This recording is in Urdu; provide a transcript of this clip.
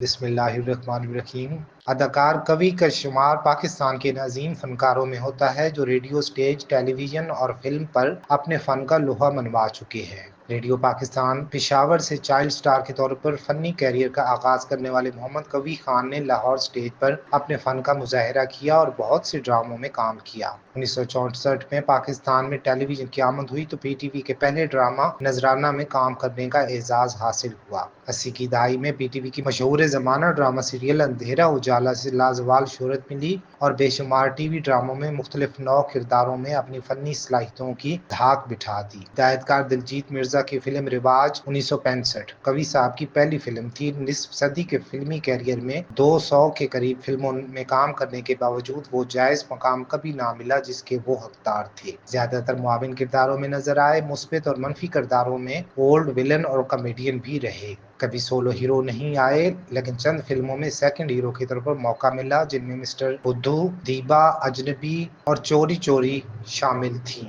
بسم اللہ الرحمن الرحیم۔ اداکار کبھی کا شمار پاکستان کے عظیم فنکاروں میں ہوتا ہے جو ریڈیو، سٹیج، ٹیلی ویژن اور فلم پر اپنے فن کا لوہا منوا چکے ہیں۔ ریڈیو پاکستان پشاور سے چائلڈ سٹار کے طور پر فنی کیریئر کا آغاز کرنے والے محمد کبھی خان نے لاہور سٹیج پر اپنے فن کا مظاہرہ کیا اور بہت سے ڈراموں میں کام کیا۔ 1964 میں پاکستان میں ٹیلی ویژن کی آمد ہوئی تو پی ٹی وی کے پہلے ڈرامہ نذرانہ میں کام کرنے کا اعزاز حاصل ہوا۔ 80 کی دہائی میں پی ٹی وی کی مشہور زمانہ ڈرامہ سیریل اندھیرا اجالا سے لازوال شہرت ملی اور بے شمار ٹی وی ڈراموں میں مختلف نوع کرداروں میں اپنی فنی صلاحیتوں کی دھاک بٹھا دی۔ ہدایت کار دلجیت مرزا کی فلم رواج 1965 کبھی صاحب کی پہلی فلم تھی۔ نصف صدی کے فلمی کیریئر میں 200 کے قریب فلموں میں کام کرنے کے باوجود وہ جائز مقام کبھی نہ ملا جس کے وہ حقدار تھے۔ زیادہ تر معاون کرداروں میں نظر آئے، مثبت اور منفی کرداروں میں اولڈ ولن اور کامیڈین بھی رہے۔ کبھی سولو ہیرو نہیں آئے لیکن چند فلموں میں سیکنڈ ہیرو کے طور پر موقع ملا جن میں مسٹر بدھو، دیبا، اجنبی اور چوری چوری شامل تھیں۔